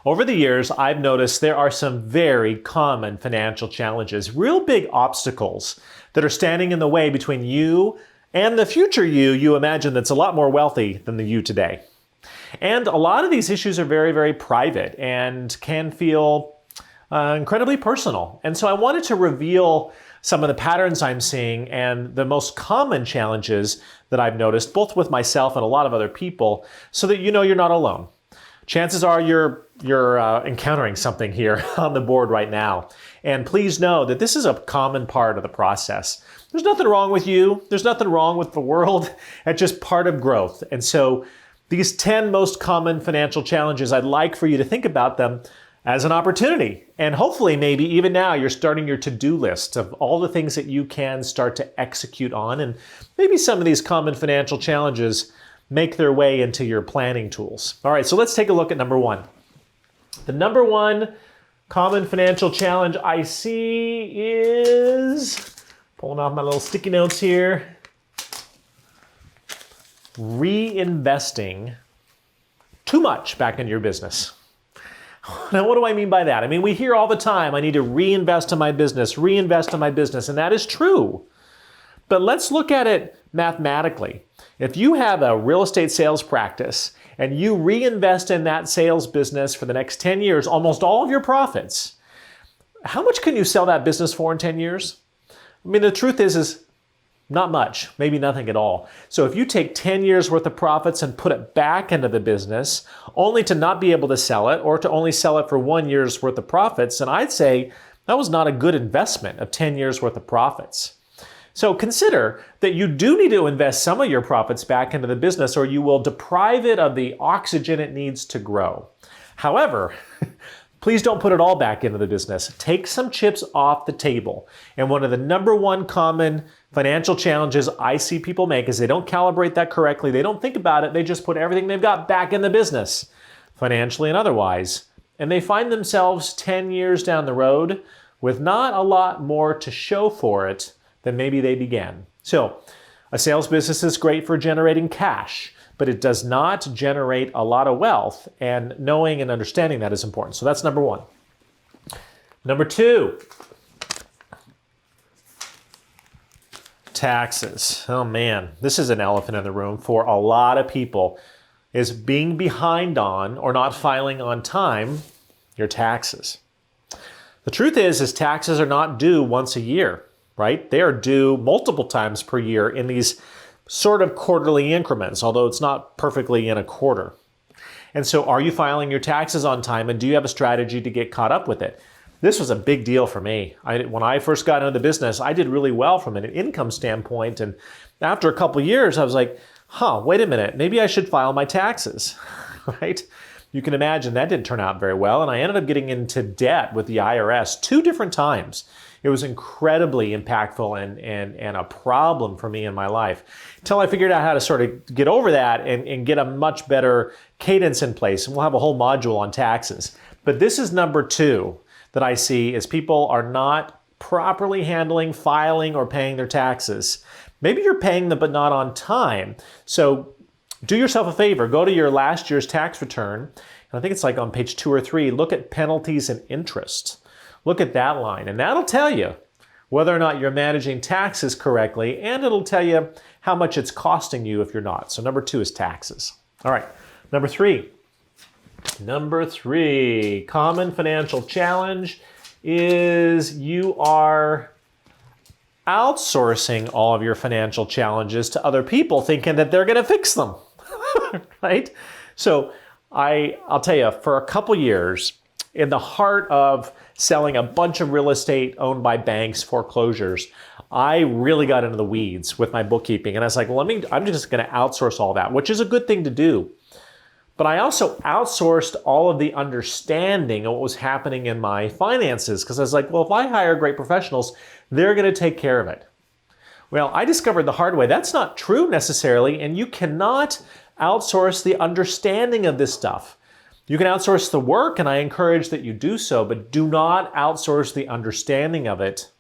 Over the years, I've noticed there are some very common financial challenges, real big obstacles that are standing in the way between you and the future you imagine that's a lot more wealthy than the you today. And a lot of these issues are very, very private and can feel incredibly personal. And so I wanted to reveal some of the patterns I'm seeing and the most common challenges that I've noticed, both with myself and a lot of other people, so that you know you're not alone. Chances are you're encountering something here on the board right now. And please know that this is a common part of the process. There's nothing wrong with you. There's nothing wrong with the world. It's just part of growth. And so these 10 most common financial challenges, I'd like for you to think about them as an opportunity. And hopefully maybe even now you're starting your to-do list of all the things that you can start to execute on. And maybe some of these common financial challenges make their way into your planning tools. All right, so let's take a look at number one. The number one common financial challenge I see is, pulling off my little sticky notes here, reinvesting too much back into your business. Now, what do I mean by that? I mean, we hear all the time, I need to reinvest in my business, and that is true. But let's look at it mathematically. If you have a real estate sales practice and you reinvest in that sales business for the next 10 years, almost all of your profits, how much can you sell that business for in 10 years? I mean, the truth is not much, maybe nothing at all. So if you take 10 years worth of profits and put it back into the business, only to not be able to sell it or to only sell it for 1 year's worth of profits, then I'd say that was not a good investment of 10 years worth of profits. So consider that you do need to invest some of your profits back into the business or you will deprive it of the oxygen it needs to grow. However, please don't put it all back into the business. Take some chips off the table. And one of the number one common financial challenges I see people make is they don't calibrate that correctly. They don't think about it. They just put everything they've got back in the business, financially and otherwise. And they find themselves 10 years down the road with not a lot more to show for it than maybe they began. So a sales business is great for generating cash, but it does not generate a lot of wealth, and knowing and understanding that is important. So that's number one. Number two, taxes. Oh man, this is an elephant in the room for a lot of people, is being behind on or not filing on time your taxes. The truth is taxes are not due once a year, right? They are due multiple times per year in these sort of quarterly increments, although it's not perfectly in a quarter. And so are you filing your taxes on time, and do you have a strategy to get caught up with it? This was a big deal for me. When I first got into the business, I did really well from an income standpoint. And after a couple of years, I was like, wait a minute, maybe I should file my taxes, right? You can imagine that didn't turn out very well. And I ended up getting into debt with the IRS 2 different times. It was incredibly impactful and a problem for me in my life until I figured out how to sort of get over that and get a much better cadence in place. And we'll have a whole module on taxes. But this is number 2 that I see is people are not properly handling, filing, or paying their taxes. Maybe you're paying them but not on time. So do yourself a favor, go to your last year's tax return, and I think it's like on page 2 or 3, look at penalties and interest. Look at that line, and that'll tell you whether or not you're managing taxes correctly, and it'll tell you how much it's costing you if you're not. So number 2 is taxes. All right, number 3. Number 3, common financial challenge is you are outsourcing all of your financial challenges to other people thinking that they're going to fix them, right? So I'll tell you, for a couple years, in the heart of selling a bunch of real estate owned by banks, foreclosures, I really got into the weeds with my bookkeeping. And I was like, well, I'm just going to outsource all that, which is a good thing to do. But I also outsourced all of the understanding of what was happening in my finances because I was like, well, if I hire great professionals, they're going to take care of it. Well, I discovered the hard way that's not true necessarily, and you cannot outsource the understanding of this stuff. You can outsource the work, and I encourage that you do so, but do not outsource the understanding of it,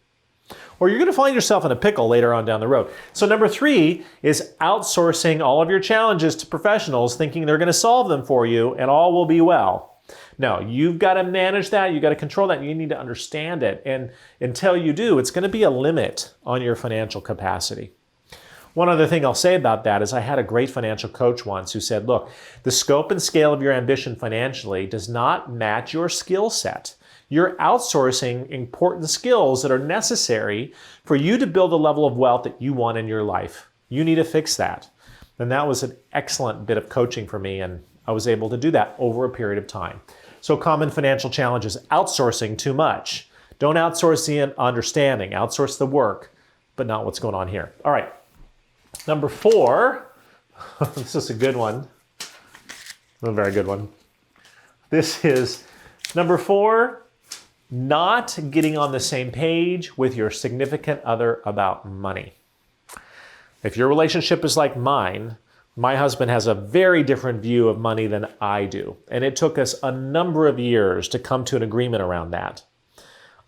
or you're going to find yourself in a pickle later on down the road. So number 3 is outsourcing all of your challenges to professionals thinking they're going to solve them for you and all will be well. No, you've got to manage that. You've got to control that. You need to understand it. And until you do, it's going to be a limit on your financial capacity. One other thing I'll say about that is I had a great financial coach once who said, look, the scope and scale of your ambition financially does not match your skill set. You're outsourcing important skills that are necessary for you to build the level of wealth that you want in your life. You need to fix that. And that was an excellent bit of coaching for me, and I was able to do that over a period of time. So common financial challenge is outsourcing too much. Don't outsource the understanding, outsource the work, but not what's going on here. All right. Number 4, this is a good one, a very good one. This is number 4, not getting on the same page with your significant other about money. If your relationship is like mine, my husband has a very different view of money than I do, and it took us a number of years to come to an agreement around that.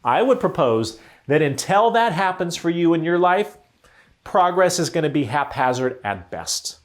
I would propose that until that happens for you in your life, progress is going to be haphazard at best.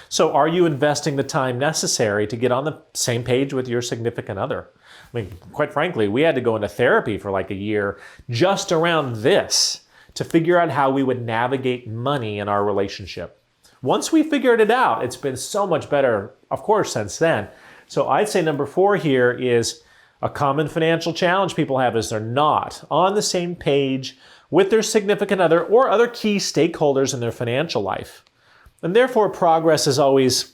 So are you investing the time necessary to get on the same page with your significant other? I mean, quite frankly, we had to go into therapy for like a year just around this to figure out how we would navigate money in our relationship. Once we figured it out, it's been so much better, of course, since then. So I'd say number 4 here is a common financial challenge people have is they're not on the same page with their significant other or other key stakeholders in their financial life. And therefore, progress is always,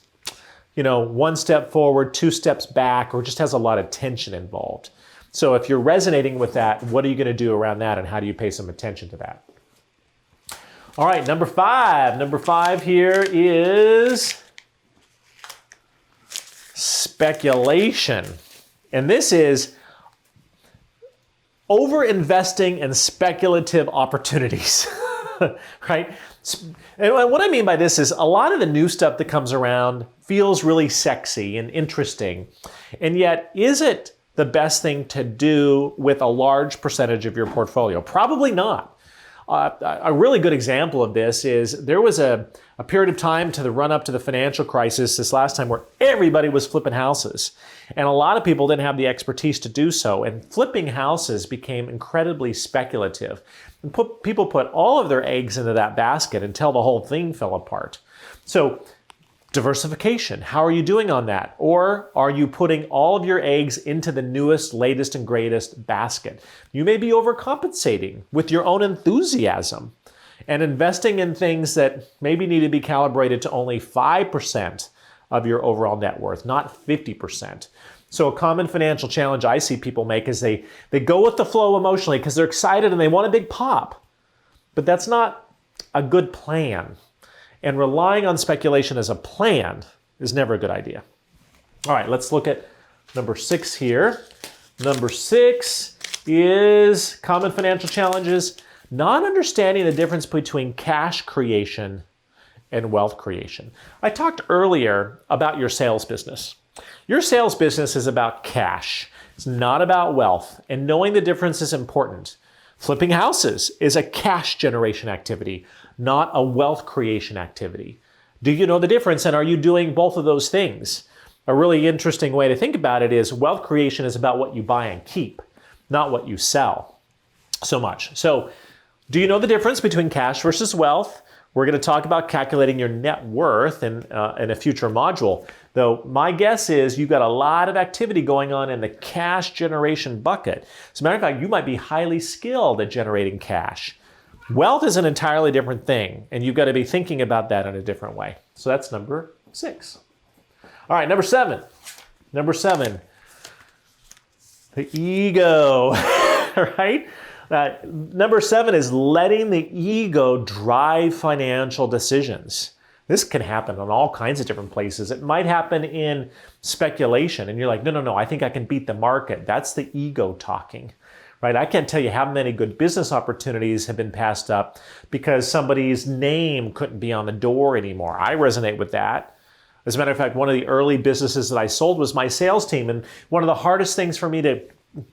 one step forward, 2 steps back, or just has a lot of tension involved. So if you're resonating with that, what are you going to do around that, and how do you pay some attention to that? All right, number 5. Number 5 here is speculation. And this is over-investing in speculative opportunities, right? And what I mean by this is a lot of the new stuff that comes around feels really sexy and interesting. And yet, is it the best thing to do with a large percentage of your portfolio? Probably not. A really good example of this is there was a period of time to the run up to the financial crisis this last time where everybody was flipping houses. And a lot of people didn't have the expertise to do so. And flipping houses became incredibly speculative. And people put all of their eggs into that basket until the whole thing fell apart. So diversification, how are you doing on that? Or are you putting all of your eggs into the newest, latest, and greatest basket? You may be overcompensating with your own enthusiasm and investing in things that maybe need to be calibrated to only 5% of your overall net worth, not 50%. So a common financial challenge I see people make is they go with the flow emotionally because they're excited and they want a big pop. But that's not a good plan. And relying on speculation as a plan is never a good idea. All right, let's look at number 6 here. Number 6 is common financial challenges, not understanding the difference between cash creation and wealth creation. I talked earlier about your sales business. Your sales business is about cash. It's not about wealth, and knowing the difference is important. Flipping houses is a cash generation activity, not a wealth creation activity. Do you know the difference, and are you doing both of those things? A really interesting way to think about it is wealth creation is about what you buy and keep, not what you sell so much. So do you know the difference between cash versus wealth? We're going to talk about calculating your net worth in a future module. Though my guess is you've got a lot of activity going on in the cash generation bucket. As a matter of fact, you might be highly skilled at generating cash. Wealth is an entirely different thing, and you've got to be thinking about that in a different way. So that's number 6. All right, number 7. Number 7, the ego, right? Number 7 is letting the ego drive financial decisions. This can happen in all kinds of different places. It might happen in speculation, and you're like, no, I think I can beat the market. That's the ego talking, right? I can't tell you how many good business opportunities have been passed up because somebody's name couldn't be on the door anymore. I resonate with that. As a matter of fact, one of the early businesses that I sold was my sales team, and one of the hardest things for me to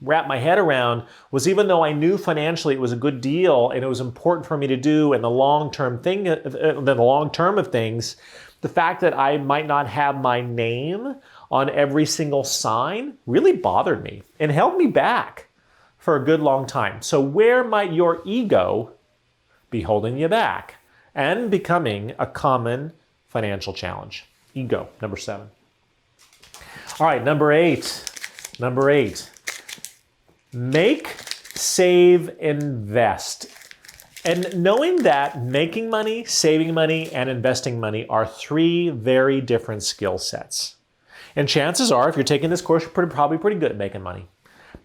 wrap my head around was, even though I knew financially it was a good deal and it was important for me to do in the long term of things, the fact that I might not have my name on every single sign really bothered me and held me back for a good long time. So where might your ego be holding you back and becoming a common financial challenge? Ego, number 7. All right, number 8. Make, save, invest. And knowing that making money, saving money, and investing money are 3 very different skill sets. And chances are, if you're taking this course, you're probably pretty good at making money.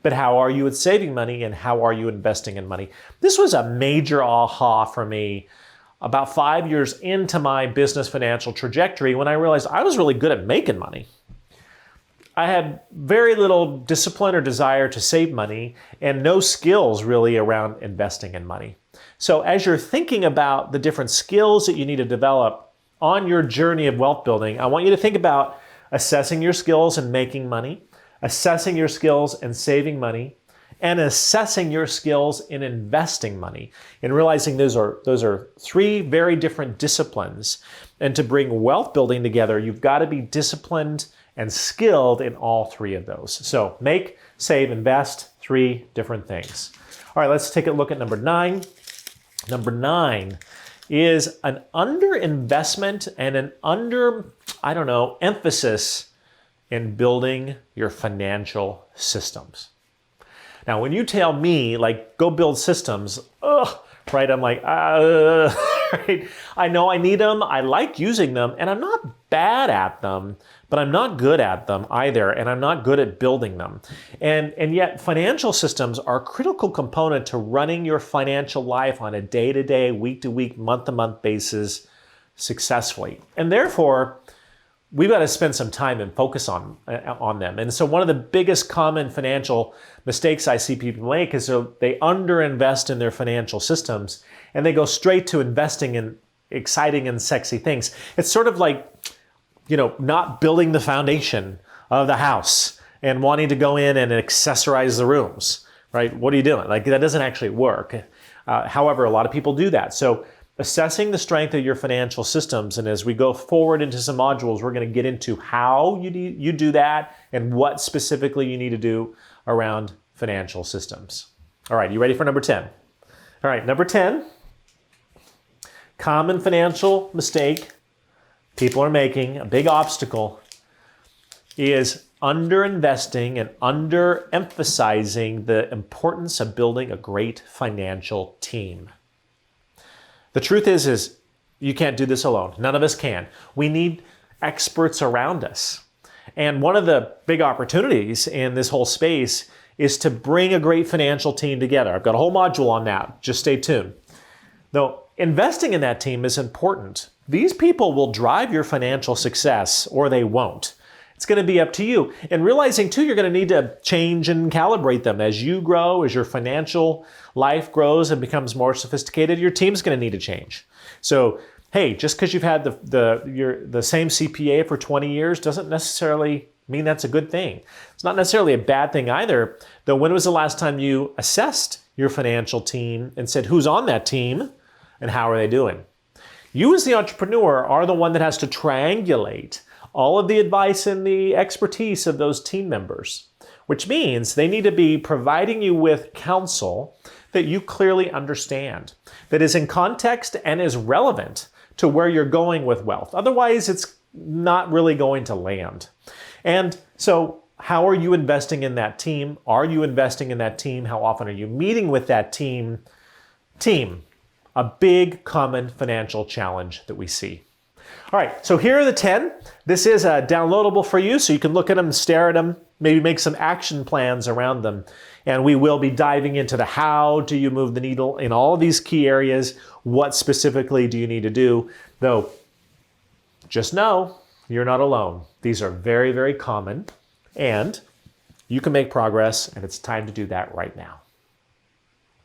But how are you at saving money and how are you investing in money? This was a major aha for me about 5 years into my business financial trajectory when I realized I was really good at making money. I had very little discipline or desire to save money and no skills really around investing in money. So as you're thinking about the different skills that you need to develop on your journey of wealth building, I want you to think about assessing your skills in making money, assessing your skills in saving money, and assessing your skills in investing money, and realizing those are 3 very different disciplines. And to bring wealth building together, you've got to be disciplined and skilled in all 3 of those. So make, save, invest, 3 different things. All right, let's take a look at number 9. Number 9 is an underinvestment and an emphasis in building your financial systems. Now, when you tell me, like, go build systems, right, I'm like, right? I know I need them, I like using them, and I'm not bad at them, but I'm not good at them either, and I'm not good at building them. And yet, financial systems are a critical component to running your financial life on a day-to-day, week-to-week, month-to-month basis successfully. And therefore, we've got to spend some time and focus on them. And so one of the biggest common financial mistakes I see people make is they underinvest in their financial systems and they go straight to investing in exciting and sexy things. It's sort of like, not building the foundation of the house and wanting to go in and accessorize the rooms, right? What are you doing? Like, that doesn't actually work. However, a lot of people do that. So assessing the strength of your financial systems, and as we go forward into some modules, we're going to get into how you do that and what specifically you need to do around financial systems. All right, you ready for number 10? All right, number 10, common financial mistake people are making, a big obstacle, is underinvesting and underemphasizing the importance of building a great financial team. The truth is you can't do this alone. None of us can. We need experts around us. And one of the big opportunities in this whole space is to bring a great financial team together. I've got a whole module on that. Just stay tuned. Though investing in that team is important. These people will drive your financial success or they won't. It's going to be up to you. And realizing too, you're going to need to change and calibrate them as you grow, as your financial life grows and becomes more sophisticated, your team's going to need to change. So, hey, just because you've had the same CPA for 20 years doesn't necessarily mean that's a good thing. It's not necessarily a bad thing either. Though, when was the last time you assessed your financial team and said, who's on that team and how are they doing? You as the entrepreneur are the one that has to triangulate all of the advice and the expertise of those team members, which means they need to be providing you with counsel that you clearly understand, that is in context and is relevant to where you're going with wealth. Otherwise, it's not really going to land. And so how are you investing in that team? Are you investing in that team? How often are you meeting with that team? A big common financial challenge that we see. All right, so here are the 10. This is downloadable for you, so you can look at them, stare at them, maybe make some action plans around them. And we will be diving into the how do you move the needle in all of these key areas. What specifically do you need to do? Though, just know you're not alone. These are very, very common, and you can make progress, and it's time to do that right now.